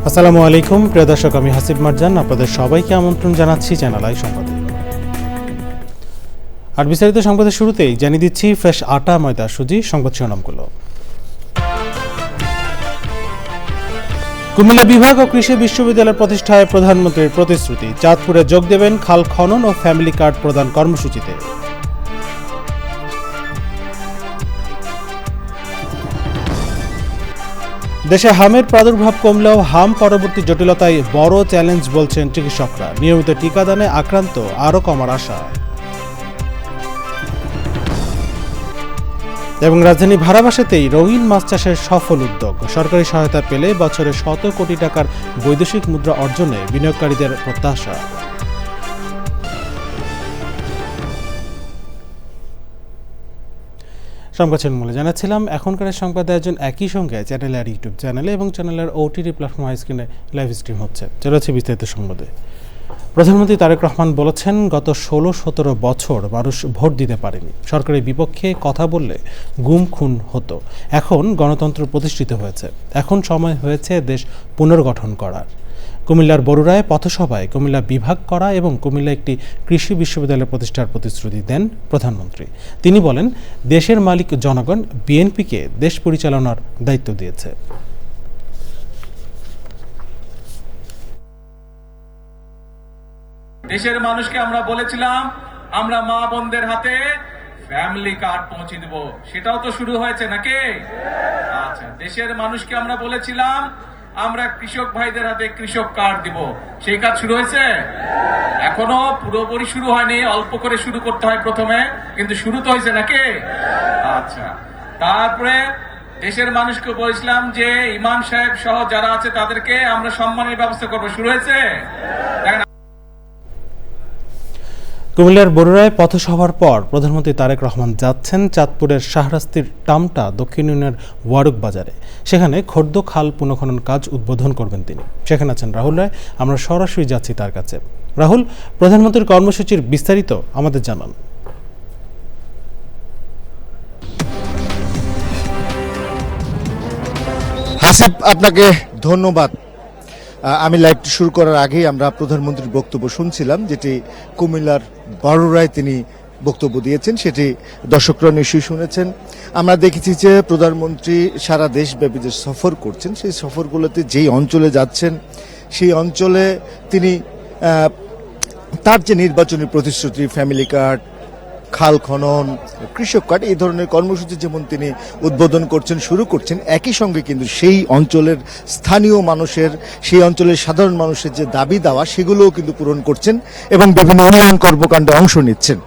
আসসালামু আলাইকুম প্রিয় দর্শক, আমি হাসিব মারজান আপনাদের সবাইকে আমন্ত্রণ জানাচ্ছি চ্যানেল আই সংবাদে। আর বিস্তারিত সংবাদের শুরুতেই জানিয়ে দিচ্ছি ফ্রেশ আটা ময়দা সুজি সংবাদ শিরোনামগুলো। কুমিল্লা বিভাগ ও কৃষি বিশ্ববিদ্যালয় প্রতিষ্ঠায় প্রধানমন্ত্রীর প্রতিশ্রুতি। চাঁদপুরে যোগ দেবেন খাল খনন ও ফ্যামিলি কার্ড প্রদান কর্মসূচিতে। দেশে হামের প্রাদুর্ভাব কমলেও হাম পরবর্তী জটিলতায় বড় চ্যালেঞ্জ বলছেন চিকিৎসকরা। নিয়মিত টিকাদানে আক্রান্ত আরও কমার আশা। এবং রাজধানী ভাড়াবাসাতেই রঙিন মাছ চাষের সফল উদ্যোগ। সরকারি সহায়তা পেলে বছরে শত কোটি টাকার বৈদেশিক মুদ্রা অর্জনে বিনিয়োগকারীদের প্রত্যাশা। সংবাদ মূলে জানাচ্ছিলাম এখনকার সংবাদ আয়োজন একই সঙ্গে চ্যানেলের ইউটিউব চ্যানেলে এবং চ্যানেলের ওটিটি প্ল্যাটফর্ম স্ক্রিনে লাইভ স্ট্রিম হচ্ছে। চলেছে বিস্তারিত সংবাদে। প্রধানমন্ত্রী তারেক রহমান বলেছেন, গত ১৬-১৭ বছর মানুষ ভোট দিতে পারেনি। সরকারের বিপক্ষে কথা বললে গুম খুন হতো। এখন গণতন্ত্র প্রতিষ্ঠিত হয়েছে। এখন সময় হয়েছে দেশ পুনর্গঠন করার। কুমিল্লার বরুড়ায় পথসভায় কুমিল্লা বিভাগ করা এবং কুমিল্লা একটি কৃষি বিশ্ববিদ্যালয় প্রতিষ্ঠার প্রতিশ্রুতি দেন প্রধানমন্ত্রী। তিনি বলেন, দেশের মালিক জনগণ, বিএনপিকে দেশ পরিচালনার দায়িত্ব দিয়েছে। দেশের মানুষকে আমরা বলেছিলাম আমরা মা বোনদের হাতে ফ্যামিলি কার্ড পৌঁছে দেব, সেটাও তো শুরু হয়েছে নাকি? আচ্ছা, দেশের মানুষকে আমরা বলেছিলাম আমরা কৃষক ভাইদের হাতে কৃষক কার্ড দিব, সেই কাজ শুরু হয়েছে? এখনো পুরোপুরি শুরু হয়নি, অল্প করে শুরু করতে হয় প্রথমে, কিন্তু শুরু তো হয়েছে নাকি? আচ্ছা, তারপরে দেশের মানুষকে বলেছিলাম যে ইমাম সাহেব সহ যারা আছে তাদেরকে আমরা সম্মানের ব্যবস্থা করবো, শুরু হয়েছে? কুমিল্লার বরুড়ায় পথসভার পর প্রধানমন্ত্রী তারেক রহমান যাচ্ছেন চাঁদপুরের শাহরাস্তির টামটা দক্ষিণ ইউনিয়নের ওয়ারুক বাজারে। সেখানে খর্দ খাল পুনঃখনন কাজ উদ্বোধন করবেন তিনি। সেখানে আছেন রাহুল রায়, আমরা সরাসরি যাচ্ছি তার কাছে। রাহুল, প্রধানমন্ত্রীর কর্মসূচির বিস্তারিত আমাদের জানান। হাসিব, আপনাকে ধন্যবাদ। আমি লাইভটি শুরু করার আগেই আমরা প্রধানমন্ত্রীর বক্তব্য শুনছিলাম, যেটি কুমিল্লার বরুড়ায় তিনি বক্তব্য দিয়েছেন, সেটি দর্শকরা নিশ্চয়ই শুনেছেন। আমরা দেখেছি যে প্রধানমন্ত্রী সারা দেশব্যাপী যে সফর করছেন, সেই সফরগুলোতে যেই অঞ্চলে যাচ্ছেন সেই অঞ্চলে তিনি তার যে নির্বাচনী প্রতিশ্রুতি, ফ্যামিলি কার্ড, খাল খনন, কৃষক কার্ড, এই ধরনের কর্মসূচি যেমন তিনি উদ্বোধন করছেন, শুরু করছেন, একই সঙ্গে কিন্তু সেই অঞ্চলের স্থানীয় মানুষের, সেই অঞ্চলের সাধারণ মানুষের যে দাবি দাওয়া, সেগুলোও কিন্তু পূরণ করছেন এবং বিভিন্ন উন্নয়ন কর্মকাণ্ডে অংশ নিচ্ছেন।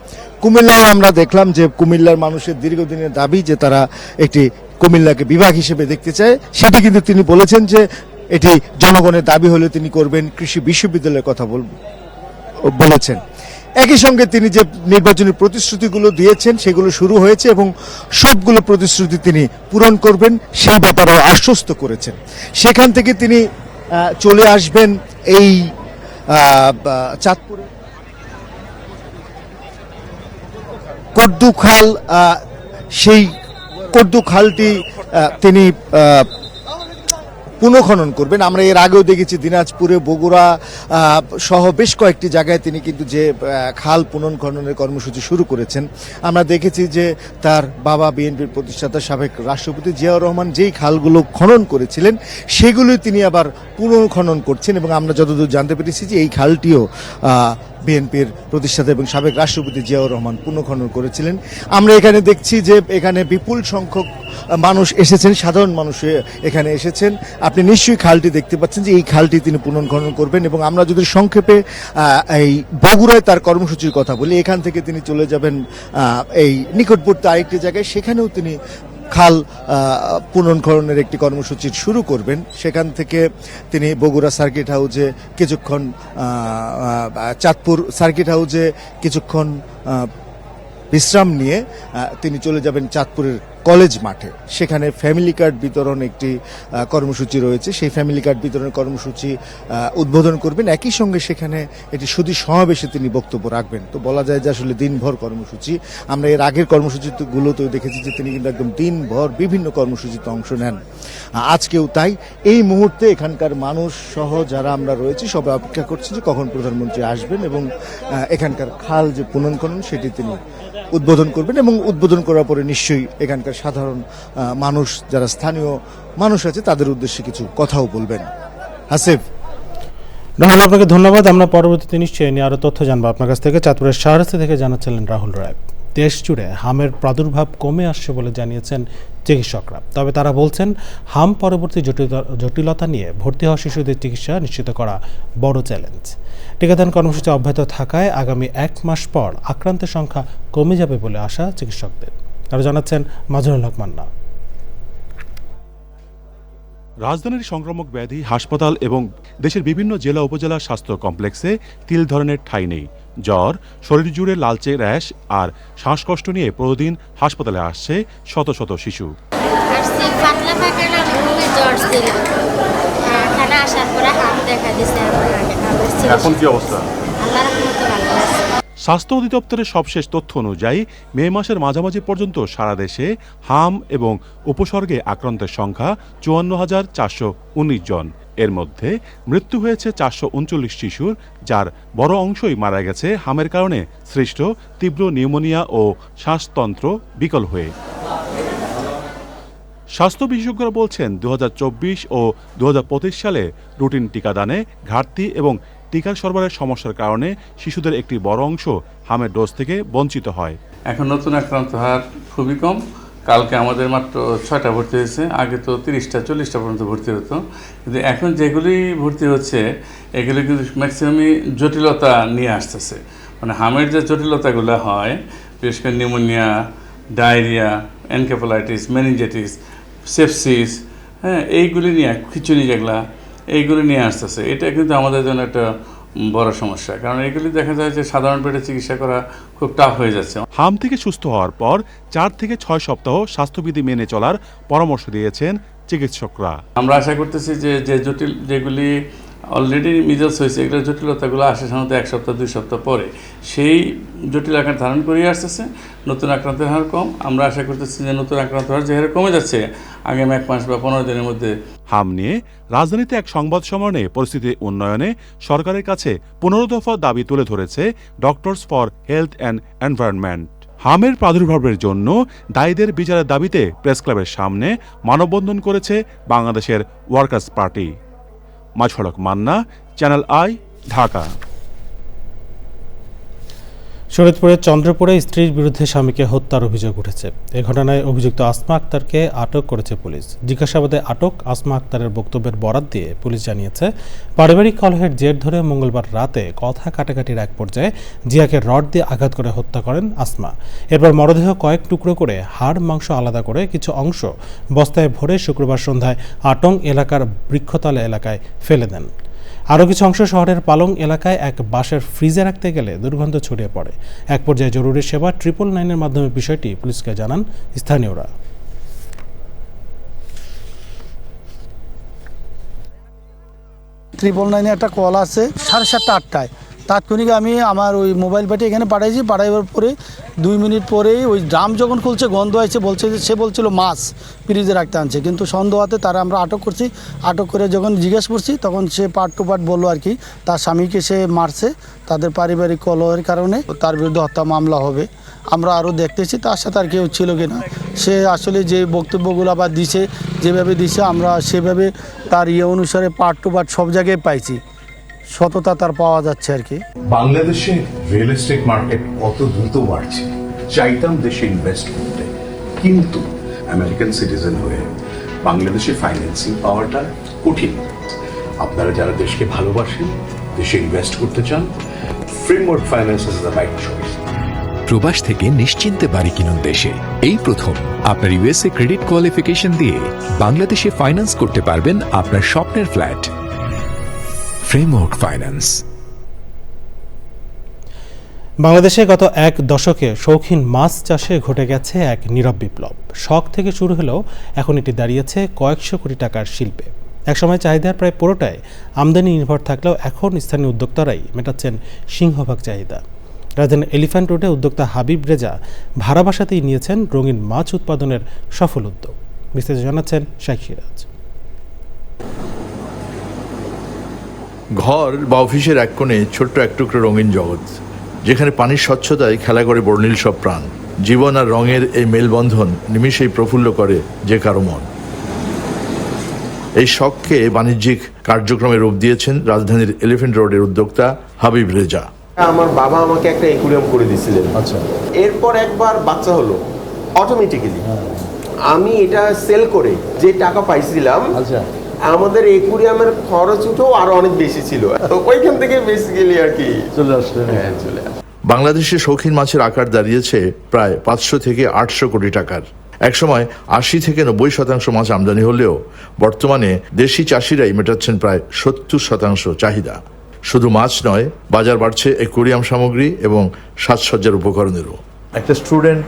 কুমিল্লায় আমরা দেখলাম যে কুমিল্লার মানুষের দীর্ঘদিনের দাবি যে তারা একটি কুমিল্লাকে বিভাগ হিসেবে দেখতে চায়, সেটি কিন্তু তিনি বলেছেন যে এটি জনগণের দাবি হলে তিনি করবেন। কৃষি বিশ্ববিদ্যালয়ের কথা বলেছেন। একই সঙ্গে তিনি যে নির্বাচনী প্রতিশ্রুতিগুলো দিয়েছেন সেগুলো শুরু হয়েছে এবং সবগুলো প্রতিশ্রুতি তিনি পূরণ করবেন, সেই ব্যাপারেও আশ্বস্ত করেছেন। সেখান থেকে তিনি চলে আসবেন এই চাঁদপুরে কদ্দু খাল, সেই কদ্দু খালটি তিনি পুনঃখনন করবেন। আমরা এর আগেও দেখেছি দিনাজপুরে, বগুড়া সহ বেশ কয়েকটি জায়গায় তিনি কিন্তু যে খাল পুনঃখননের কর্মসূচি শুরু করেছেন। আমরা দেখেছি যে তার বাবা বিএনপির প্রতিষ্ঠাতা সাবেক রাষ্ট্রপতি জিয়াউর রহমান যেই খালগুলো খনন করেছিলেন সেগুলোই তিনি আবার পুনঃখনন করছেন এবং আমরা যতদূর জানতে পেরেছি যে এই খালটিও বিএনপির প্রতিষ্ঠাতা এবং সাবেক রাষ্ট্রপতি জিয়াউর রহমান পুনঃখনন করেছিলেন। আমরা এখানে দেখছি যে এখানে বিপুল সংখ্যক মানুষ এসেছেন, সাধারণ মানুষ এখানে এসেছেন। আপনি নিশ্চয়ই খালটি দেখতে পাচ্ছেন যে এই খালটি তিনি পুনঃখনন করবেন এবং আমরা যদি সংক্ষেপে এই বগুড়ায় তার কর্মসূচির কথা বলি, এখান থেকে তিনি চলে যাবেন এই নিকটবর্তী আরেকটি জায়গায়, সেখানেও তিনি খাল পুনঃখননের একটি কর্মসূচি শুরু করবেন। সেখান থেকে তিনি বগুড়া সার্কিট হাউসে কিছুক্ষণ, চাঁদপুর সার্কিট হাউসে কিছুক্ষণ বিশ্রাম নিয়ে তিনি চলে যাবেন চাঁদপুরের কলেজ মাঠে, সেখানে ফ্যামিলি কার্ড বিতরণ একটি কর্মসূচি রয়েছে। সেই ফ্যামিলি কার্ড বিতরণের কর্মসূচি উদ্বোধন করবেন, একই সঙ্গে সেখানে একটি সুধী সমাবেশে তিনি বক্তব্য রাখবেন। তো বলা যায় যে আসলে দিনভর কর্মসূচি। আমরা এর আগের কর্মসূচিগুলোতেও দেখেছি যে তিনি কিন্তু একদম দিনভর বিভিন্ন কর্মসূচিতে অংশ নেন। আজকেও তাই। এই মুহূর্তে এখানকার মানুষ সহ যারা আমরা রয়েছি সবাই অপেক্ষা করছি যে কখন প্রধানমন্ত্রী আসবেন এবং এখানকার খাল যে পুনর্খনন সেটি তিনি উদ্বোধন করবেন, এবং উদ্বোধন করার পরে নিশ্চয়ই এখানকার সাধারণ মানুষ, যারা স্থানীয় মানুষ আছে, তাদের উদ্দেশ্যে কিছু কথাও বলবেন। হাসিফ, রাহুল, আপনাকে ধন্যবাদ। আমরা পরবর্তীতে নিশ্চয়ই নিয়ে আরও তথ্য জানবো আপনার কাছ থেকে। চাঁদপুরের শাহরাস্তি থেকে জানাচ্ছিলেন রাহুল রায়। দেশ জুড়ে হামের প্রাদুর্ভাব কমে আসছে বলে জানিয়েছেন চিকিৎসকরা। তবে তারা বলছেন হাম পরবর্তী জটিলতা নিয়ে ভর্তি হওয়া শিশুদের চিকিৎসা নিশ্চিত করা বড় চ্যালেঞ্জ। টিকাদান কর্মসূচি অব্যাহত থাকায় আগামী 1 মাস পর আক্রান্তের সংখ্যা কমে যাবে বলে আশা চিকিৎসকদের। তারা জানাচ্ছেন মাজহারুল হক মান্না। রাজধানীর সংক্রামক ব্যাধি হাসপাতাল এবং দেশের বিভিন্ন জেলা উপজেলা স্বাস্থ্য কমপ্লেক্সে তিল ধরনের ঠাঁই নেই। জ্বর, শরীর জুড়ে লালচে র্যাশ আর শ্বাসকষ্ট নিয়ে প্রতিদিন হাসপাতালে আসছে শত শত শিশু। এখন কি অবস্থা? স্বাস্থ্য অধিদপ্তরের সবশেষ তথ্য অনুযায়ী মে মাসের মাঝামাঝি পর্যন্ত সারা দেশে হাম এবং উপসর্গে আক্রান্তের সংখ্যা ৫৪,৪১৯ জন। এর মধ্যে মৃত্যু হয়েছে ৪৩৯ শিশুর, যার বড় অংশই মারা গেছে হামের কারণে সৃষ্ট তীব্র নিউমোনিয়া ও শ্বাসতন্ত্র বিকল হয়ে। স্বাস্থ্য বিশেষজ্ঞরা বলছেন ২০২৪ ও ২০২৫ সালে রুটিন টিকাদানে ঘাটতি এবং টিকার সরবরাহের সমস্যার কারণে শিশুদের একটি বড় অংশ হামের ডোজ থেকে বঞ্চিত হয়। এখন নতুন আক্রান্ত হার খুবই কম। কালকে আমাদের মাত্র 6টা ভর্তি হয়েছে, আগে তো 30টা 40টা পর্যন্ত ভর্তি হতো। কিন্তু এখন যেগুলি ভর্তি হচ্ছে এগুলি কিন্তু ম্যাক্সিমামই জটিলতা নিয়ে আসতেছে। মানে হামের যে জটিলতাগুলো হয়, বিশেষ করে pneumonia, diarrhoea, encephalitis, meningitis, sepsis, হ্যাঁ, এইগুলি নিয়ে, খিচুড়ি যেগুলা, এইগুলি নিয়ে আসতেছে। এটা কিন্তু আমাদের জন্য একটা বড় সমস্যা, কারণ এগুলি দেখা যায় যে সাধারণ পেটে চিকিৎসা করা খুব টাফ হয়ে যাচ্ছে। হাম থেকে সুস্থ হওয়ার পর 4 থেকে 6 সপ্তাহ স্বাস্থ্যবিধি মেনে চলার পরামর্শ দিয়েছেন চিকিৎসকরা। আমরা আশা করতেছি যে যেগুলি অলরেডি মিজলস হয়েছে, এগুলোর জটিলতাগুলো আসে সাধারণত 1 সপ্তাহ 2 সপ্তাহ পরে, সেই জটিল আকার ধারণ করিয়ে আসতেছে। নতুন আক্রান্তের হার কম। আমরা আশা করতেছি যে নতুন আক্রান্ত হার যে হারে কমে যাচ্ছে আগামী 1 মাস বা 15 দিনের মধ্যে। হাম নিয়ে রাজধানীতে এক সংবাদ সম্মেলনে পরিস্থিতি উন্নয়নে সরকারের কাছে 15 দফা দাবি তুলে ধরেছে doctors for health and environment. হামের প্রাদুর্ভাবের জন্য দায়ীদের বিচারের দাবিতে প্রেস ক্লাবের সামনে মানববন্ধন করেছে বাংলাদেশের workers party. Mazharul Haque Manna, channel I, Dhaka. শরীয়তপুরের চন্দ্রপুরে স্ত্রীর বিরুদ্ধে স্বামীকে হত্যার অভিযোগ উঠেছে। এ ঘটনায় অভিযুক্ত আসমা আক্তারকে আটক করেছে পুলিশ। জিজ্ঞাসাবাদে আটক আসমা আক্তারের বক্তব্যের বরাত দিয়ে পুলিশ জানিয়েছে, পারিবারিক কলহের জের ধরে মঙ্গলবার রাতে কথা কাটাকাটির এক পর্যায়ে জিয়াকে রড দিয়ে আঘাত করে হত্যা করেন আসমা। এরপর মরদেহ কয়েক টুকরো করে হাড় মাংস আলাদা করে কিছু অংশ বস্তায় ভরে শুক্রবার সন্ধ্যায় আটং এলাকার বৃক্ষতলা এলাকায় ফেলে দেন। আরও কিছু অংশ শহরের পালং এলাকায় এক বাসের ফ্রিজে রাখতে গেলে দুর্গন্ধ ছড়িয়ে পড়ে। এক পর্যায়ে জরুরি সেবা 999-এর মাধ্যমে বিষয়টি পুলিশকে জানান স্থানীয়রা। 999-এ একটা কল আছে 7:30 8টায়। তাৎক্ষণিক আমি আমার ওই মোবাইল ব্যাটে এখানে পাঠাইছি। পাঠাইবার পরে 2 মিনিট পরেই ওই ড্রাম যখন খুলছে গন্ধ আছে, বলছে যে সে বলছিল মাছ ফ্রিজে রাখতে আনছে, কিন্তু সন্দেহ হতে তারা আমরা আটক করছি। আটক করে যখন জিজ্ঞেস করছি তখন সে পার্ট টু পার্ট বললো আর কি তার স্বামীকে সে মারছে, তাদের পারিবারিক কলহের কারণে তার বিরুদ্ধে হত্যা মামলা হবে। আমরা আরও দেখতেছি তার সাথে আর কেউ ছিল কি না। সে আসলে যে বক্তব্যগুলো আবার দিছে, যেভাবে দিছে আমরা সেভাবে তার অনুসারে পার্ট টু পার্ট সব জায়গায় পাইছি, সততা তার পাওয়া যাচ্ছে আর কি। বাংলাদেশে রিয়েল এস্টেট মার্কেট কত দ্রুত বাড়ছে, চাইতাম দেশে ইনভেস্ট করতে, কিন্তু আমেরিকান সিটিজেন হয়ে বাংলাদেশে ফাইন্যান্সিং পাওয়াটা কঠিন। আপনারা যারা দেশকে ভালোবাসেন, দেশে ইনভেস্ট করতে চান, framework finance is the right choice. প্রবাস থেকে নিশ্চিন্তে বাড়ি কিনুন দেশে। এই প্রথম আপনার ইউএসএ ক্রেডিট কোয়ালিফিকেশন দিয়ে বাংলাদেশে ফাইন্যান্স করতে পারবেন আপনার স্বপ্নের ফ্ল্যাট। Framework finance. বাংলাদেশে গত এক দশকে শৌখিন মাছ চাষে ঘটে গেছে এক নীরব বিপ্লব। শখ থেকে শুরু হলেও এখন এটি দাঁড়িয়েছে কয়েকশো কোটি টাকার শিল্পে। একসময় চাহিদার প্রায় পুরোটাই আমদানি নির্ভর থাকলেও এখন স্থানীয় উদ্যোক্তারাই মেটাচ্ছেন সিংহভাগ চাহিদা। রাজধানীর এলিফ্যান্ট রোডে উদ্যোক্তা হাবিব রেজা ভাড়া বাসাতেই নিয়েছেন রঙিন মাছ উৎপাদনের সফল উদ্যোগ। বিস্তারিত জানাচ্ছেন শেখ সিরাজ। ঘর বা অফিসের এক কোণে ছোট্ট এক টুকরো রঙিন জগৎ, যেখানে পানির স্বচ্ছতায় খেলা করে বর্ণিল সব প্রাণ। জীবন আর রঙের এই মেলবন্ধন নিমিষেই প্রফুল্ল করে যে কারো মন। এই শখকে বাণিজ্যিক কার্যক্রমে রূপ দিয়েছেন রাজধানীর এলিফ্যান্ট রোডের উদ্যোক্তা হাবিব রেজা। আমার বাবা আমাকে একটা অ্যাকুরিয়াম করে দিয়েছিলেন। আচ্ছা, এরপর একবার বাচ্চা হলো অটোমেটিক্যালি। আমি এটা সেল করে যে টাকা পাইছিলাম, আচ্ছা, আমাদের অ্যাকুরিয়ামের খরচ উঠেও আরো অনেক বেশি ছিল। তো ওইখান থেকে বেসিক্যালি আর কি চলে আসলে। হ্যাঁ, চলে আসলে। বাংলাদেশে শৌখিন মাছের আকার দাঁড়িয়েছে প্রায় 500 থেকে 800 কোটি টাকার। একসময় 80 থেকে 90% মাছ আমদানি হলেও বর্তমানে দেশি চাষিরাই মেটাচ্ছেন প্রায় 70% চাহিদা। শুধু মাছ নয়, বাজার বাড়ছে অ্যাকুরিয়াম সামগ্রী এবং সাজসজ্জার উপকরণেরও। একটা স্টুডেন্ট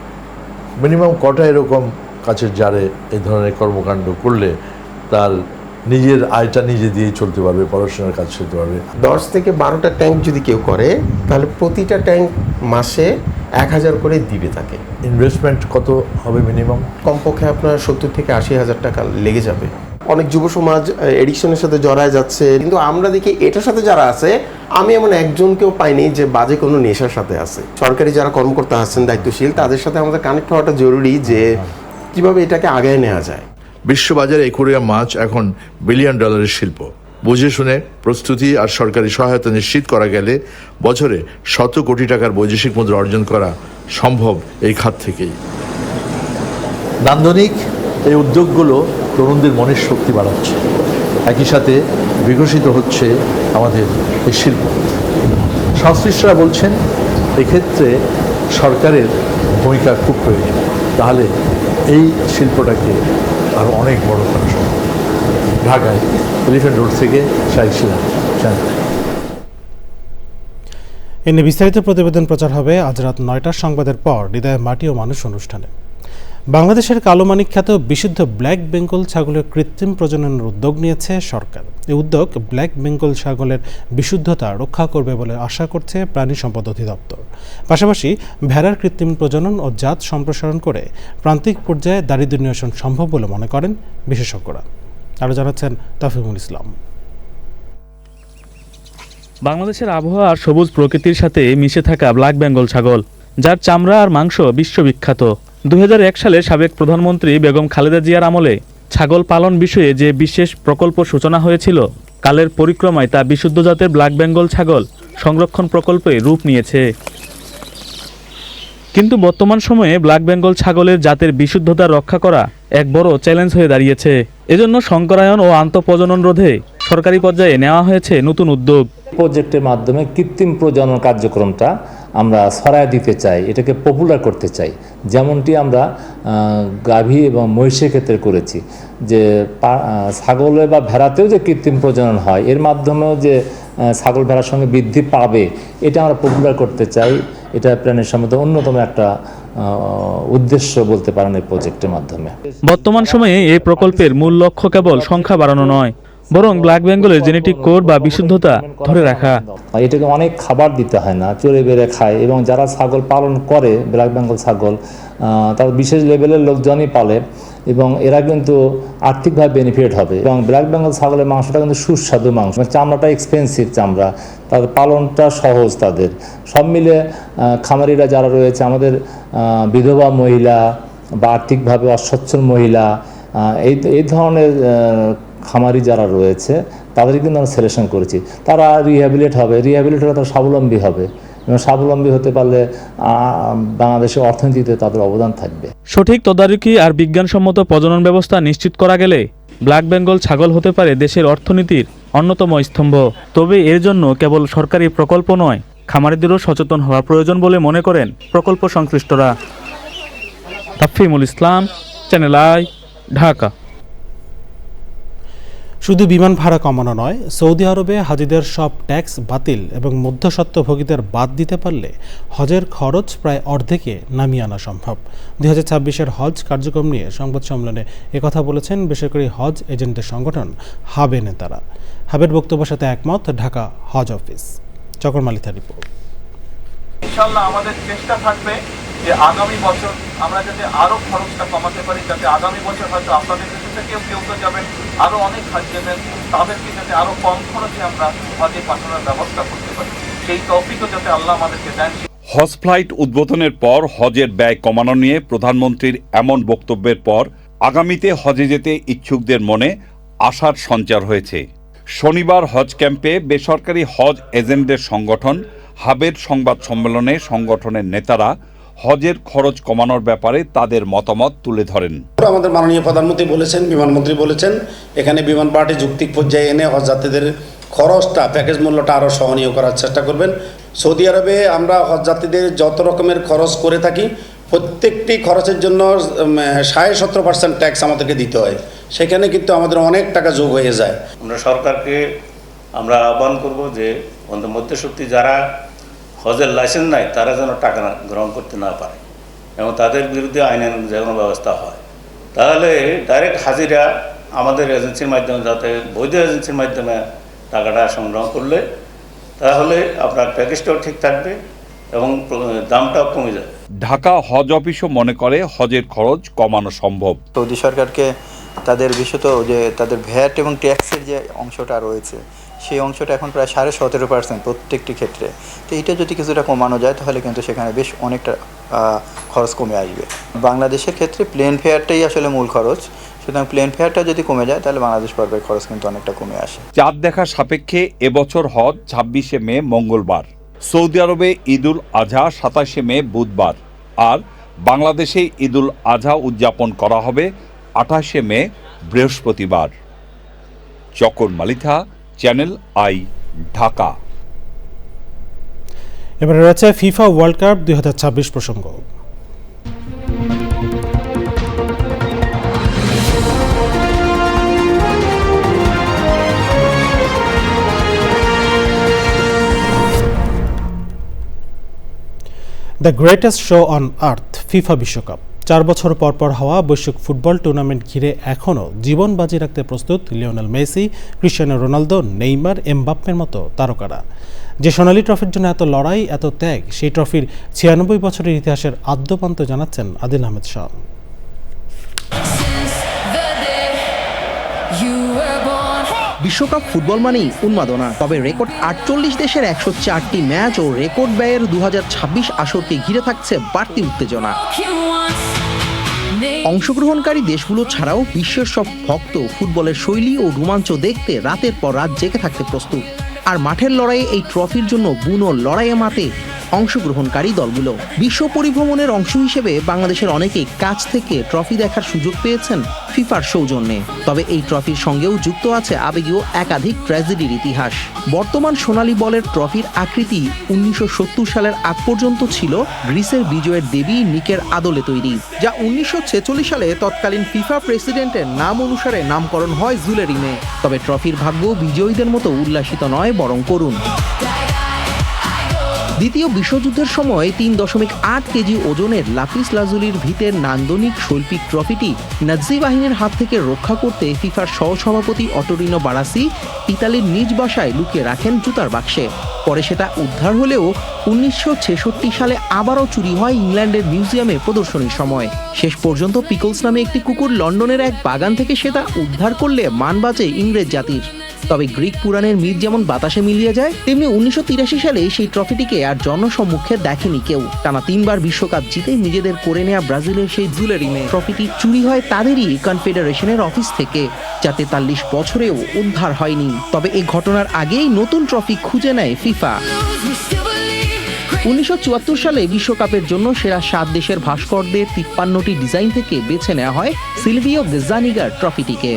মিনিমাম কটা এরকম কাচের জারে এই ধরনের কর্মকাণ্ড করলে তার নিজের আয়টা নিজে দিয়েই চলতে পারবে, পড়াশোনার কাজ চলতে পারবে। 10 থেকে 12টা ট্যাঙ্ক যদি কেউ করে, তাহলে প্রতিটা ট্যাঙ্ক মাসে 1000 করে দিবে তাকে। ইনভেস্টমেন্ট কত হবে মিনিমাম? কমপক্ষে আপনার 70 থেকে 80,000 টাকা লেগে যাবে। অনেক যুব সমাজ এডিকশনের সাথে জড়ায় যাচ্ছে, কিন্তু আমরা দেখি এটার সাথে যারা আছে, আমি এমন একজনকেও পাইনি যে বাজে কোনো নেশার সাথে আছে। সরকারি যারা কর্মকর্তা আছেন দায়িত্বশীল, তাদের সাথে আমাদের কানেক্ট হওয়াটা জরুরি যে কিভাবে এটাকে আগায় নেওয়া যায়। বিশ্ববাজারে অ্যাকুরিয়াম মাছ এখন $1 বিলিয়ন শিল্প। বুঝে শুনে প্রস্তুতি আর সরকারি সহায়তা নিশ্চিত করা গেলে বছরে 100 কোটি টাকার বৈদেশিক মুদ্রা অর্জন করা সম্ভব এই খাত থেকেই। নান্দনিক এই উদ্যোগগুলো তরুণদের মনের শক্তি বাড়াচ্ছে, একই সাথে বিকশিত হচ্ছে আমাদের এই শিল্প। সংশ্লিষ্টরা বলছেন এক্ষেত্রে সরকারের ভূমিকা খুব প্রয়োজন, তাহলে এই শিল্পটাকে আরও অনেক বড় করা সম্ভব। ঢাকায় এলিফ্যান্ট রোড থেকে শেখ সিরাজ। এ নিয়ে বিস্তারিত প্রতিবেদন প্রচার হবে আজ রাত 9টার সংবাদের পর হৃদয়ে মাটি ও মানুষ অনুষ্ঠানে। বাংলাদেশের কালোমানিক খ্যাত বিশুদ্ধ ব্ল্যাক বেঙ্গল ছাগলের কৃত্রিম প্রজননের উদ্যোগ নিয়েছে সরকার। এই উদ্যোগ ব্ল্যাক বেঙ্গল ছাগলের বিশুদ্ধতা রক্ষা করবে বলে আশা করছে প্রাণী সম্পদ অধিদপ্তর। পাশাপাশি ভেড়ার কৃত্রিম প্রজনন ও জাত সম্প্রসারণ করে প্রান্তিক পর্যায়ে দারিদ্র্য নিরসন সম্ভব বলে মনে করেন বিশেষজ্ঞরা। আরও জানাচ্ছেন তাফিমুল ইসলাম। বাংলাদেশের আবহাওয়া আর সবুজ প্রকৃতির সাথে মিশে থাকা ব্ল্যাক বেঙ্গল ছাগল, যার চামড়া আর মাংস বিশ্ববিখ্যাত। 2001 সালে সাবেক প্রধানমন্ত্রী বেগম খালেদা জিয়ার আমলে ছাগল পালন বিষয়ে যে বিশেষ প্রকল্প সূচনা হয়েছিল, কালের পরিক্রমায় তা বিশুদ্ধ জাতের ব্ল্যাক বেঙ্গল ছাগল সংরক্ষণ প্রকল্পে রূপ নিয়েছে। কিন্তু বর্তমান সময়ে ব্ল্যাক বেঙ্গল ছাগলের জাতের বিশুদ্ধতা রক্ষা করা এক বড় চ্যালেঞ্জ হয়ে দাঁড়িয়েছে। এজন্য সংকরায়ন ও আন্তঃপ্রজনন রোধে সরকারি পর্যায়ে নেওয়া হয়েছে নতুন উদ্যোগ। প্রজেক্টের মাধ্যমে কৃত্রিম প্রজনন কার্যক্রমটা আমরা ছড়ায় দিতে চাই, এটাকে পপুলার করতে চাই। যেমনটি আমরা গাভী এবং মহিষের ক্ষেত্রে করেছি, যে ছাগলে বা ভেড়াতেও যে কৃত্রিম প্রজনন হয়, এর মাধ্যমেও যে ছাগল ভেড়ার সঙ্গে বৃদ্ধি পাবে, এটা আমরা পপুলার করতে চাই। এটা প্রাণীর সম্বন্ধে অন্যতম একটা উদ্দেশ্য বলতে পারেন এই প্রজেক্টের মাধ্যমে। বর্তমান সময়ে এই প্রকল্পের মূল লক্ষ্য কেবল সংখ্যা বাড়ানো নয়, বরং ব্ল্যাক বেঙ্গলের জেনেটিক কোড বা বিশুদ্ধতা ধরে রাখা। এটাকে অনেক খাবার দিতে হয় না, চড়ে বেড়ে খায়, এবং যারা ছাগল পালন করে ব্ল্যাক বেঙ্গল ছাগল, তারা বিশেষ লেভেলের লোকজনই পালে, এবং এরা কিন্তু আর্থিকভাবে বেনিফিট হবে। এবং ব্ল্যাক বেঙ্গল ছাগলের মাংসটা কিন্তু সুস্বাদু মাংস, চামড়াটা এক্সপেন্সিভ চামড়া, তাদের পালনটা সহজ। তাদের সব মিলে খামারিরা যারা রয়েছে, আমাদের বিধবা মহিলা বা আর্থিকভাবে অসচ্ছল মহিলা, এই ধরনের খামারি যারা রয়েছে, তাদের কিন্তু আমরা সিলেকশন করেছি। তারা রিহ্যাবিলিট হবে, রিহ্যাবিলিট হলে তারা স্বাবলম্বী হবে, এবং স্বাবলম্বী হতে পারলে বাংলাদেশের অর্থনীতিতে তাদের অবদান থাকবে। সঠিক তদারকি আর বিজ্ঞানসম্মত প্রজনন ব্যবস্থা নিশ্চিত করা গেলে ব্ল্যাক বেঙ্গল ছাগল হতে পারে দেশের অর্থনীতির অন্যতম স্তম্ভ। তবে এর জন্য কেবল সরকারি প্রকল্প নয়, খামারিদেরও সচেতন হওয়া প্রয়োজন বলে মনে করেন প্রকল্প সংশ্লিষ্টরা। তাফিমুল ইসলাম, চ্যানেল আই, ঢাকা। শুধু বিমান ভাড়া কমানো নয়, সৌদি আরবে হাজিদের সব ট্যাক্স বাতিল এবং মধ্যস্বত্বভোগীদের বাদ দিতে পারলে হজের খরচ প্রায় অর্ধেকে নামিয়ে আনা সম্ভব। 2026-এর হজ কার্যক্রম নিয়ে সংবাদ সম্মেলনে একথা বলেছেন বেসরকারি হজ এজেন্টদের সংগঠন হাবে নেতারা। হাবের বক্তব্যের সাথে একমত ঢাকা হজ অফিস। চকর মালিথার রিপোর্ট। ইনশাআল্লাহ আমাদের চেষ্টা থাকবে যে আগামী বছর আমরা যাতে আরো খরচটা কমাতে পারি, যাতে আগামী বছর হয়তো আপনাদের কাছে কেউ তো যাবেন, আরো অনেক হাজি যাবেন, তাদেরকে যাতে আরো কম খরচে আমরা হজে পাঠানোর ব্যবস্থা করতে পারি, সেই তৌফিকও যাতে আল্লাহ আমাদেরকে দেন। হজ ফ্লাইট উদ্বোধনের পর হজের ব্যয় কমানো নিয়ে প্রধানমন্ত্রীর এমন বক্তব্যের পর আগামীতে হজে যেতে ইচ্ছুকদের মনে আশার সঞ্চার হয়েছে। শনিবার হজ ক্যাম্পে বেসরকারি হজ এজেন্টদের সংগঠন হাবের সংবাদ সম্মেলনে সংগঠনের নেতারা হজের খরচ কমানোর ব্যাপারে তাদের মতামত তুলে ধরেন। আমাদের মাননীয় প্রধানমন্ত্রী বলেছেন, বিমানমন্ত্রী বলেছেন, এখানে বিমান পার্টি যৌক্তিক পর্যায়ে এনে হজ যাত্রীদের খরচটা, প্যাকেজ মূল্যটা আরও সহনীয় করার চেষ্টা করবেন। সৌদি আরবে আমরা হজ যাত্রীদের যত রকমের খরচ করে থাকি, প্রত্যেকটি খরচের জন্য 60-70% ট্যাক্স আমাদেরকে দিতে হয়। সেখানে কিন্তু আমাদের অনেক টাকা যোগ হয়ে যায়। আমরা সরকারকে আমরা আহ্বান করব যে মধ্যসত্যি যারা হজের লাইসেন্স নাই তারা যেন টাকা গ্রহণ করতে না পারে এবং তাদের বিরুদ্ধে আইনের যে কোনো ব্যবস্থা হয়, তাহলে ডাইরেক্ট হাজিরা আমাদের এজেন্সির মাধ্যমে, যাতে বৈধ এজেন্সির মাধ্যমে টাকাটা সংগ্রহ করলে তাহলে আপনার প্যাকেজটাও ঠিক থাকবে এবং দামটাও কমে যাবে। ঢাকা হজ অফিসও মনে করে হজের খরচ কমানো সম্ভব। সৌদি সরকারকে তাদের বিশেষত যে তাদের ভ্যাট এবং ট্যাক্সের যে অংশটা রয়েছে, সেই অংশটা এখন প্রায় 17.5% প্রত্যেকটি ক্ষেত্রে। তো এটা যদি কিছুটা কমানো যায় তাহলে কিন্তু সেখানে বেশ অনেকটা খরচ কমে আসবে। বাংলাদেশের ক্ষেত্রে প্লেন ফেয়ারটাই আসলে মূল খরচ, সুতরাং প্লেন ফেয়ারটা যদি কমে যায় তাহলে বাংলাদেশ পর্বের খরচ কিন্তু অনেকটা কমে আসে। চাঁদ দেখা সাপেক্ষে এবছর হজ 26শে মে মঙ্গলবার, সৌদি আরবে ঈদুল আজহা 27শে মে বুধবার, আর বাংলাদেশে ঈদুল আজহা উদযাপন করা হবে 28শে মে বৃহস্পতিবার। চকর মালিথা, চ্যানেল আই, ঢাকা। এবারে রয়েছে ফিফা ওয়ার্ল্ড কাপ 2026 প্রসঙ্গ। The greatest show on earth, FIFA বিশ্বকাপ। 4 বছর পর হওয়া বৈশ্বিক ফুটবল টুর্নামেন্ট ঘিরে এখনও জীবন বাজি রাখতে প্রস্তুত Lionel Messi, Cristiano Ronaldo, Neymar, এমবাপ্পের মতো তারকারা। যে সোনালী ট্রফির জন্য এত লড়াই, এত ত্যাগ, সেই ট্রফির 96 বছরের ইতিহাসের আদ্যপান্ত জানাচ্ছেন আদিল আহমেদ শান। বিশ্বকাপ ফুটবল মানেই উন্মাদনা, তবে রেকর্ড 48 দেশের 104টি ম্যাচ ও রেকর্ড ব্যয়ের 2026 আসরকে ঘিরে থাকছে বাড়তি উত্তেজনা। অংশগ্রহণকারী দেশগুলো ছাড়াও বিশ্বের সব ভক্ত ফুটবলের শৈলী ও রোমাঞ্চ দেখতে রাতের পর রাত জেগে থাকতে প্রস্তুত। আর মাঠের লড়াইয়ে এই ট্রফির জন্য বুনো লড়াইয়ে মাতে অংশগ্রহণকারী দলগুলো। বিশ্ব পরিভ্রমণের অংশ হিসেবে বাংলাদেশের অনেকেই কাছ থেকে ট্রফি দেখার সুযোগ পেয়েছেন ফিফার সৌজন্যে। তবে এই ট্রফির সঙ্গেও যুক্ত আছে আবেগীয় একাধিক ট্র্যাজেডির ইতিহাস। বর্তমান সোনালী বলের ট্রফির আকৃতি 1970 সালের আগ পর্যন্ত ছিল গ্রিসের বিজয়ের দেবী নিকের আদলে তৈরি, যা 1946 সালে তৎকালীন ফিফা প্রেসিডেন্টের নাম অনুসারে নামকরণ হয় জুলেরিমে। তবে ট্রফির ভাগ্য বিজয়ীদের মতো উল্লাসিত নয়, বরং করুণ। দ্বিতীয় বিশ্বযুদ্ধের সময় 3.8 কেজি ওজনের লাপিস লাজুলির ভিতের নান্দনিক শৈল্পিক ট্রফিটি নাৎসি বাহিনীর হাত থেকে রক্ষা করতে ফিফার সহসভাপতি অটোরিনো বারাসি ইতালির নিজ বাসায় লুকিয়ে রাখেন জুতার বাক্সে। পরে সেটা উদ্ধার হলেও 1966 সালে আবারও চুরি হয় ইংল্যান্ডের মিউজিয়ামে প্রদর্শনীর সময়। শেষ পর্যন্ত পিকলস নামে একটি কুকুর লন্ডনের এক বাগান থেকে সেটা উদ্ধার করলে মান বাঁচে ইংরেজ জাতির। তবে গ্রিক পুরাণের মিথ যেমন বাতাসে মিলিয়ে যায়, তেমনি 1983 সালে সেই ট্রফিটিকে আর জনসম্মুখে দেখেনি কেউ। টানা 3 বার বিশ্বকাপ জিতে নিজেদের করে নেয়া ব্রাজিলের সেই জুলেরিমে ট্রফিটি চুরি হয় তাদেরই কনফেডারেশনের অফিস থেকে, যা 43 বছরেও উদ্ধার হয়নি। তবে এই ঘটনার আগেই নতুন ট্রফি খুঁজে নেয় ফিফা। 1974 সালে বিশ্বকাপের জন্য সেরা 7 দেশের ভাস্করদের 53টি ডিজাইন থেকে বেছে নেওয়া হয় সিলভিও গেজ্জানিগার ট্রফিটিকে।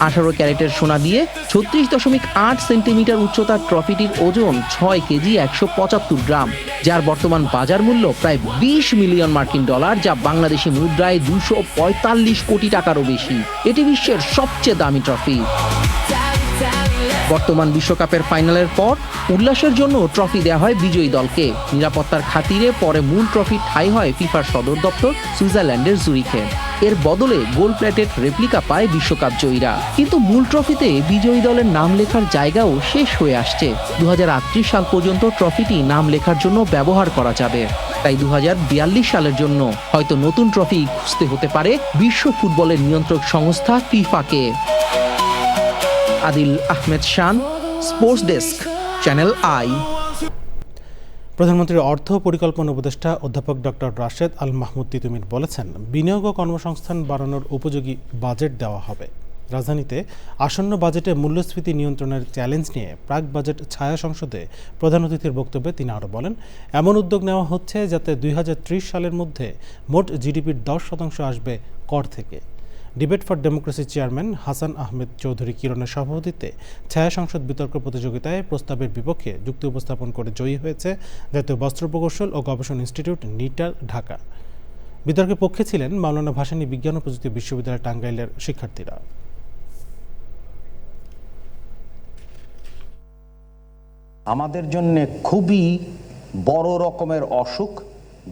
18 ক্যারেটের সোনা দিয়ে 36.8 সেন্টিমিটার উচ্চতার ট্রফিটির ওজন 6 কেজি 175 গ্রাম, যার বর্তমান বাজার মূল্য প্রায় 20 মিলিয়ন মার্কিন ডলার, যা বাংলাদেশি মুদ্রায় 245 কোটি টাকারও বেশি। এটি বিশ্বের সবচেয়ে দামি ট্রফি। বর্তমান বিশ্বকাপের ফাইনালের পর উল্লাসের জন্য ট্রফি দেওয়া হয় বিজয়ী দলকে। নিরাপত্তার খাতিরে পরে মূল ট্রফি ঠাঁই হয় ফিফার সদর দপ্তর সুইজারল্যান্ডের জুরিখে। এর বদলে গোল্ড প্লেটেড রেপ্লিকা পায় বিশ্বকাপ জয়ীরা। কিন্তু মূল ট্রফিতে বিজয়ী দলের নাম লেখার জায়গাও শেষ হয়ে আসছে। 2038 সাল পর্যন্ত ট্রফিটি নাম লেখার জন্য ব্যবহার করা যাবে। তাই 2042 সালের জন্য হয়তো নতুন ট্রফি খুঁজতে হতে পারে বিশ্ব ফুটবলের নিয়ন্ত্রক সংস্থা ফিফাকে। আদিল আহমেদ শান, স্পোর্টস ডেস্ক, চ্যানেল আই। প্রধানমন্ত্রীর অর্থ পরিকল্পনা উপদেষ্টা অধ্যাপক ডক্টর রাশেদ আল মাহমুদ তিতুমির বলেছেন, বিনিয়োগ ও কর্মসংস্থান বাড়ানোর উপযোগী বাজেট দেওয়া হবে। রাজধানীতে আসন্ন বাজেটে মূল্যস্ফীতি নিয়ন্ত্রণের চ্যালেঞ্জ নিয়ে প্রাক বাজেট ছায়া সংসদে প্রধান অতিথির বক্তব্যে তিনি আরও বলেন, এমন উদ্যোগ নেওয়া হচ্ছে যাতে 2030 সালের মধ্যে মোট জিডিপির 10% আসবে কর থেকে। Debate for democracy chairman Hasan Ahmed Chowdhury কিরণের সভাপতিত্বে ছায়া সংসদ বিতর্ক প্রতিযোগিতায় প্রস্তাবের বিপক্ষে যুক্তি উপস্থাপন করে জয়ী হয়েছে জাতীয় বস্ত্র প্রকৌশল ও গবেষণা ইনস্টিটিউট নিটার ঢাকা। বিতর্কের পক্ষে ছিলেন মাওলানা ভাসানী বিজ্ঞান ও প্রযুক্তি বিশ্ববিদ্যালয় টাঙ্গাইলের শিক্ষার্থীরা। আমাদের জন্য খুবই বড় রকমের অসুখ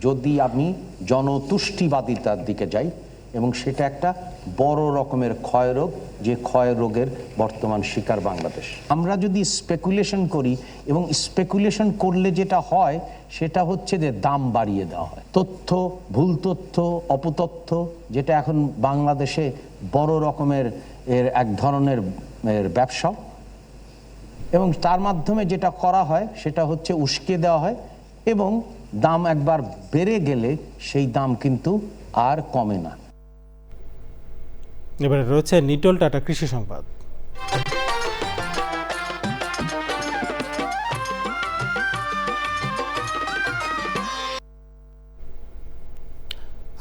যদি আমি জনতুষ্টিবাদিতার দিকে যাই, এবং সেটা একটা বড় রকমের ক্ষয়রোগ, যে ক্ষয়রোগের বর্তমান শিকার বাংলাদেশ। আমরা যদি স্পেকুলেশন করি, এবং স্পেকুলেশন করলে যেটা হয় সেটা হচ্ছে যে দাম বাড়িয়ে দেওয়া হয়। তথ্য, ভুল তথ্য, অপতথ্য, যেটা এখন বাংলাদেশে বড় রকমের এর এক ধরনের ব্যবসা, এবং তার মাধ্যমে যেটা করা হয় সেটা হচ্ছে উস্কে দেওয়া হয়, এবং দাম একবার বেড়ে গেলে সেই দাম কিন্তু আর কমে না। এবারে রয়েছে নিটল টাটা কৃষি সংবাদ।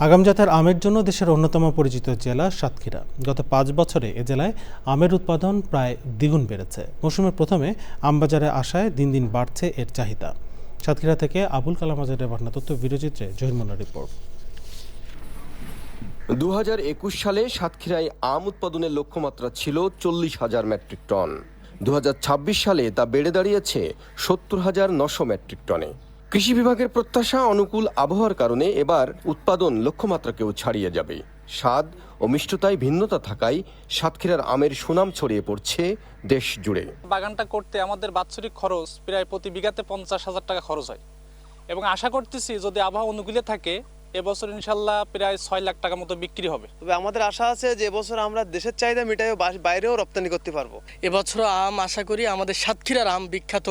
আগাম জাতের আমের জন্য দেশের অন্যতম পরিচিত জেলা সাতক্ষীরা। গত 5 বছরে এ জেলায় আমের উৎপাদন প্রায় দ্বিগুণ বেড়েছে। মৌসুমের প্রথমে আমবাজারে আসায় দিন দিন বাড়ছে এর চাহিদা। সাতক্ষীরা থেকে আবুল কালাম আজাদের পাঠানো তথ্য ভিডিওচিত্রে জহির মুন্নার রিপোর্ট। 2021 সালে সাতক্ষীরায় আম উৎপাদনের লক্ষ্যমাত্রা ছিল 40,000 মেট্রিক টন। 2026 সালে তা বেড়ে দাঁড়িয়েছে 70,900 মেট্রিক টনে। কৃষি বিভাগের প্রত্যাশা, অনুকূল আবহাওয়ার কারণে এবার উৎপাদন লক্ষ্যমাত্রাকেও ছাড়িয়ে যাবে। স্বাদ ও মিষ্টতায় ভিন্নতা থাকায় সাতক্ষীরার আমের সুনাম ছড়িয়ে পড়ছে দেশ জুড়ে। বাগানটা করতে আমাদের বাৎসরিক খরচ প্রায় প্রতি বিঘাতে 50,000 টাকা খরচ হয়, এবং আশা করতেছি যদি আবহাওয়া অনুকূলে থাকে এবছর ইনশাল্লাহ প্রায় 6 লাখ টাকা মতো বিক্রি হবে। তবে আমাদের আশা আছে যে এবছর আমরা দেশের চাহিদা মিটাই বাইরেও রপ্তানি করতে পারবো। এবছর আম আশা করি আমাদের সাতক্ষীরার আম বিখ্যাত,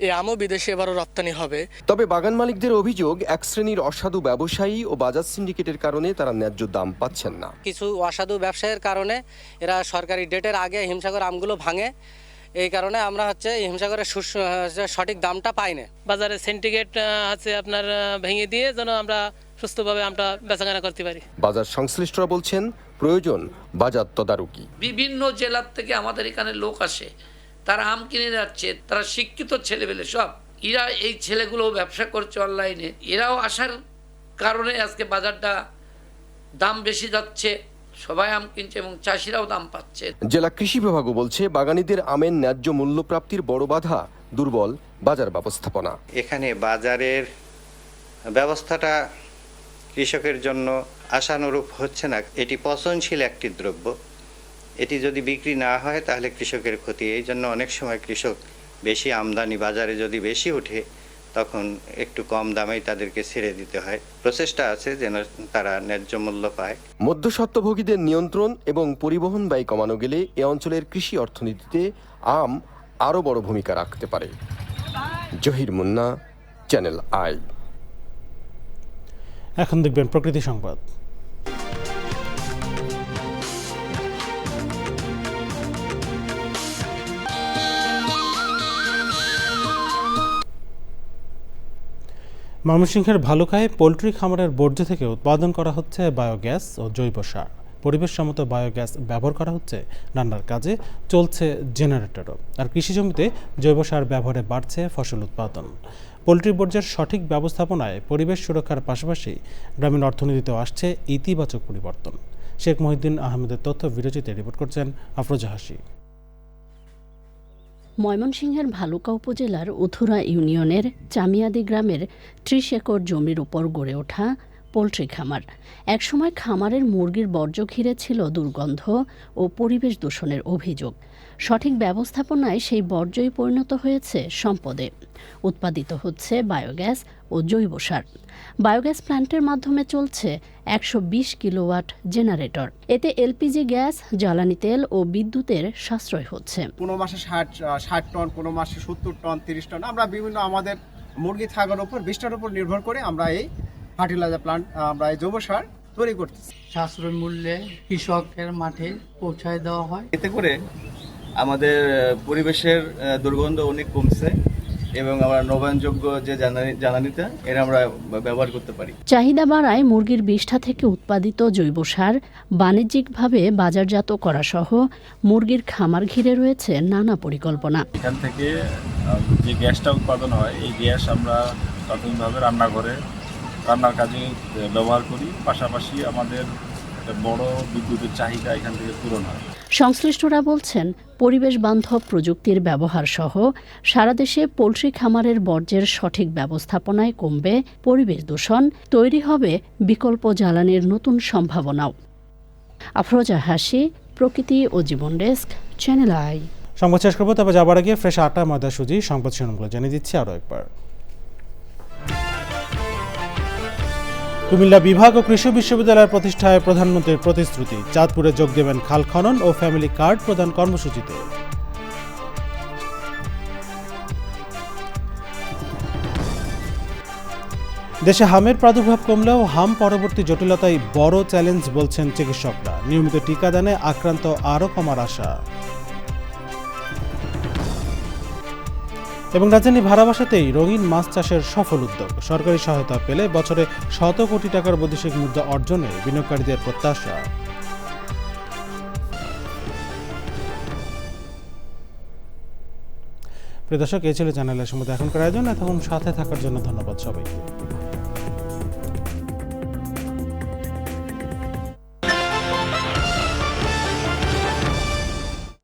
এই আমও বিদেশে এবারও রপ্তানি হবে। তবে বাগান মালিকদের অভিযোগ, এক শ্রেণীর অসাধু ব্যবসায়ী ও বাজার সিন্ডিকেটের কারণে তারা ন্যায্য দাম পাচ্ছেন না। কিছু অসাধু ব্যবসায়ীর কারণে এরা সরকারি ডেটের আগে হিমসাগর আমগুলো ভাঙে, এই কারণে আমরা হচ্ছে হিমসাগরের সঠিক দামটা পাই না। বাজারে সিন্ডিকেট আছে আপনার ভেঙে দিয়ে যেন আমরা সুস্থভাবে আমরা বেচাকেনা করতে পারি। বাজার সংশ্লিষ্টরা বলছেন প্রয়োজন বাজার তদারকি। বিভিন্ন জেলার থেকে আমাদের এখানে লোক আসে, তারা আম কিনে যাচ্ছে, তারা শিক্ষিত ছেলেবেলে সব, এরা এই ছেলেগুলো ব্যবসা করছে অনলাইনে, এরাও আসার কারণে আজকে বাজারটা দাম বেশি যাচ্ছে, সবাই আম কিনছে এবং চাষিরাও দাম পাচ্ছে। জেলা কৃষি বিভাগও বলছে বাগানীদের আমের ন্যায্য মূল্য প্রাপ্তির বড় বাধা দুর্বল বাজার ব্যবস্থাপনা। এখানে বাজারের ব্যবস্থাটা কৃষকের জন্য আশানুরূপ হচ্ছে না। এটি পচনশীল একটি দ্রব্য, এটি যদি বিক্রি না হয় তাহলে কৃষকের ক্ষতি। এই জন্য অনেক সময় কৃষক বেশি আমদানি বাজারে যদি বেশি ওঠে তখন একটু কম দামেই তাদেরকে ছেড়ে দিতে হয়। প্রচেষ্টা আছে যেন তারা ন্যায্য মূল্য পায়। মধ্যস্বত্বভোগীদের নিয়ন্ত্রণ এবং পরিবহন ব্যয় কমানো গেলে এ অঞ্চলের কৃষি অর্থনীতিতে আম আরও বড় ভূমিকা রাখতে পারে। Zahir Munna, channel I. এখন দেখবেন প্রকৃতি সংবাদ। ময়মনসিংহের ভালুকায় পোলট্রি খামারের বর্জ্য থেকে উৎপাদন করা হচ্ছে বায়োগ্যাস ও জৈব সার। পরিবেশসম্মত বায়োগ্যাস ব্যবহার করা হচ্ছে রান্নার কাজে, চলছে জেনারেটরও। আর কৃষি জমিতে জৈব সার ব্যবহারে বাড়ছে ফসল উৎপাদন। পোলট্রি বর্জ্যের সঠিক ব্যবস্থাপনায় পরিবেশ সুরক্ষার পাশাপাশি গ্রামীণ অর্থনীতিতেও আসছে ইতিবাচক পরিবর্তন। শেখ মহিউদ্দিন আহমেদের তথ্য ভিডিওচিত্রে রিপোর্ট করছেন আফরোজা হাসি। ময়মনসিংহের ভালুকা উপজেলার উথুরা ইউনিয়নের চামিয়াদি গ্রামের ৩০ একর জমির উপর গড়ে ওঠা পোল্ট্রি খামার। একসময় খামারের মুরগির বর্জ্য ঘিরে ছিল দুর্গন্ধ ও পরিবেশ দূষণের অভিযোগ। সঠিক ব্যবস্থাপনায় সেই বর্জ্যই পরিণত হয়েছে সম্পদে। উৎপাদিত হচ্ছে বায়োগ্যাস ও জৈব সার। বায়োগ্যাস প্ল্যান্টের মাধ্যমে চলছে ১২০ কিলোওয়াট জেনারেটর। এতে এলপিজি গ্যাস, জ্বালানি তেল ও বিদ্যুতের সাশ্রয় হচ্ছে। কোনো মাসে ৬০ টন, কোনো মাসে ৭০ টন, ৩০ টন। আমরা বিভিন্ন আমাদের মুরগি থাকার উপর ২০টার উপর নির্ভর করে আমরা এই ফার্টিলাইজার প্লান্ট, আমরা এই জৈব সার তৈরি করতেছি। সাশ্রয় মূল্যে কৃষকের মাঠে পৌঁছায় দেওয়া হয়। এতে করে আমাদের পরিবেশের দুর্গন্ধ অনেক কমছে এবং আমরা নবায়নযোগ্য যে জ্বালানিটা এর আমরা ব্যবহার করতে পারি। চাহিদা বাড়ায় মুরগির বিষ্ঠা থেকে উৎপাদিত জৈব সার বাণিজ্যিকভাবে বাজারজাত করা সহ মুরগির খামার ঘিরে রয়েছে নানা পরিকল্পনা। এখান থেকে যে গ্যাসটা উৎপাদন হয় এই গ্যাস আমরা প্রাথমিকভাবে রান্নার কাজে ব্যবহার করি, পাশাপাশি আমাদের বড় বিদ্যুতের চাহিদা এখান থেকে পূরণ হয়। সংশ্লিষ্টরা বলছেন, পরিবেশ বান্ধব প্রযুক্তির ব্যবহার সহ সারা দেশে পোল্ট্রি খামারের বর্জ্যের সঠিক ব্যবস্থাপনায় কমবে পরিবেশ দূষণ, তৈরি হবে বিকল্প জ্বালানির নতুন সম্ভাবনাও। আফরোজা হাসি, প্রকৃতি ও জীবন ডেস্ক, চ্যানেল আই। সংবাদ শেষ করবো, তবে যাবার আগে ফ্রেশ আটা ময়দা সুজি সংবাদ শিরোনামগুলো জানিয়ে দিচ্ছি আরও একবার। কুমিল্লা বিভাগ ও কৃষি বিশ্ববিদ্যালয়ের প্রতিষ্ঠায় প্রধানমন্ত্রীর প্রতিশ্রুতি। চাঁদপুরে যোগ দেবেন খাল খনন ও ফ্যামিলি কার্ড প্রদান কর্মসূচিতে। দেশে হামের প্রাদুর্ভাব কমলেও হাম পরবর্তী জটিলতাই বড় চ্যালেঞ্জ বলছেন চিকিৎসকরা। নিয়মিত টিকাদানে আক্রান্ত আরও কমার আশা। এবং রাজধানী ভাড়াবাসাতেই রঙিন মাছ চাষের সফল উদ্যোগ। সরকারি সহায়তা পেলে বছরে শত কোটি টাকার বৈদেশিক মুদ্রা অর্জনে বিনিয়োগকারীদের প্রত্যাশা। প্রিয় দর্শক, এই ছিল চ্যানেলের সম্বন্ধে এখনকার আয়োজন। এতক্ষণ সাথে থাকার জন্য ধন্যবাদ সবাইকে।